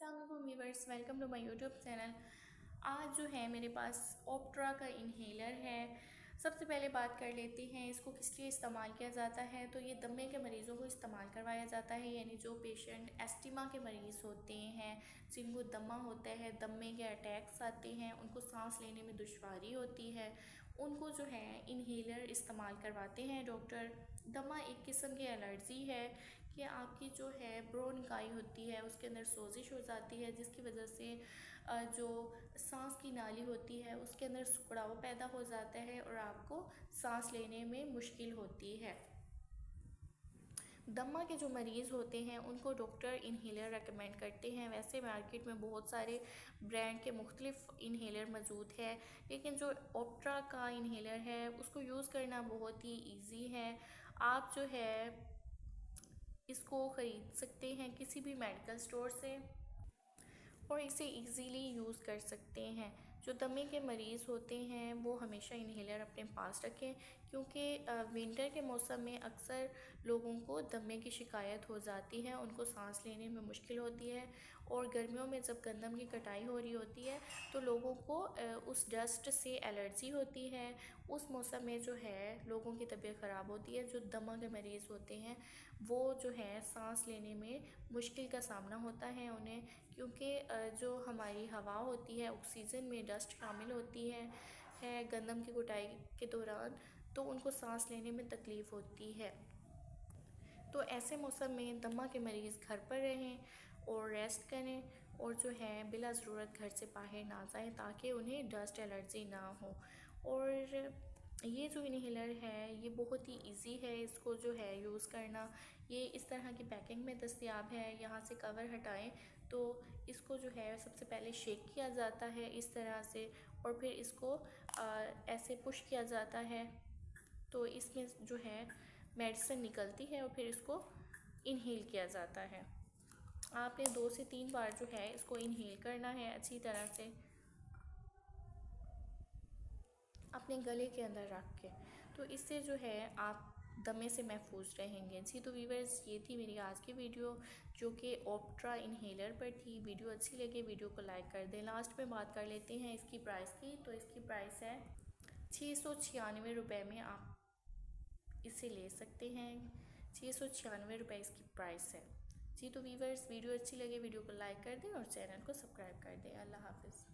अस्सलाम वालेकुम viewers, welcome to my YouTube channel. आज जो है मेरे पास ओप्ट्रा का इन्हेलर है। सबसे पहले बात कर लेते हैं इसको किस लिए इस्तेमाल किया जाता है। तो ये दमे के मरीज़ों को इस्तेमाल करवाया जाता है, यानी जो पेशेंट एस्टिमा के मरीज़ होते हैं, जिनको दमा होता है, दमे के अटैक्स आते हैं, उनको सांस लेने में दुश्वारी होती है, उनको जो है इन्हेलर इस्तेमाल करवाते हैं डॉक्टर। दमा एक किस्म की एलर्जी है कि आपकी जो है ब्रोंकाई होती है, उसके अंदर सोजिश हो जाती है, जिसकी वजह से जो सांस की नाली होती है उसके अंदर सिकुड़ाव पैदा हो जाता है और आपको सांस लेने में मुश्किल होती है। दमा के जो मरीज़ होते हैं उनको डॉक्टर इन्हेलर रेकमेंड करते हैं। वैसे मार्केट में बहुत सारे ब्रांड के मुख्तलिफ इन्हेलर मौजूद है, लेकिन जो ओप्ट्रा का इन्हेलर है उसको यूज़ करना बहुत ही ईजी है। आप जो है इसको ख़रीद सकते हैं किसी भी मेडिकल स्टोर से और इसे इजीली यूज़ कर सकते हैं। जो दमे के मरीज़ होते हैं वो हमेशा इन्हेलर अपने पास रखें, क्योंकि विंटर के मौसम में अक्सर लोगों को दमे की शिकायत हो जाती है, उनको सांस लेने में मुश्किल होती है। और गर्मियों में जब गंदम की कटाई हो रही होती है तो लोगों को उस डस्ट से एलर्जी होती है। उस मौसम में जो है लोगों की तबीयत ख़राब होती है। जो दमा के मरीज़ होते हैं वो जो है सांस लेने में मुश्किल का सामना होता है उन्हें, क्योंकि जो हमारी हवा होती है ऑक्सीजन में डस्ट शामिल होती है गंदम की कुटाई के दौरान, तो उनको सांस लेने में तकलीफ़ होती है। तो ऐसे मौसम में दमा के मरीज़ घर पर रहें और रेस्ट करें और जो है बिला ज़रूरत घर से बाहर ना जाएं, ताकि उन्हें डस्ट एलर्जी ना हो। और ये जो इन्हेलर है ये बहुत ही इजी है, इसको जो है यूज़ करना। ये इस तरह की पैकिंग में दस्तयाब है। यहाँ से कवर हटाएं तो इसको जो है सबसे पहले शेक किया जाता है इस तरह से, और फिर इसको ऐसे पुश किया जाता है तो इसमें जो है मेडिसिन निकलती है और फिर इसको इन्हेल किया जाता है। आपने 2 से 3 बार जो है इसको इन्हेल करना है अच्छी तरह से अपने गले के अंदर रख के, तो इससे जो है आप दमे से महफूज रहेंगे। जी तो व्यूअर्स, ये थी मेरी आज की वीडियो जो कि ओप्ट्रा इन्हेलर पर थी। वीडियो अच्छी लगे वीडियो को लाइक कर दें। लास्ट में बात कर लेते हैं इसकी प्राइस की। तो इसकी प्राइस है 696 रुपये में आप इसे ले सकते हैं। 696 रुपये इसकी प्राइस है। जी तो व्यूअर्स, वीडियो अच्छी लगे वीडियो को लाइक कर दें और चैनल को सब्सक्राइब कर दें। अल्लाह हाफिज़।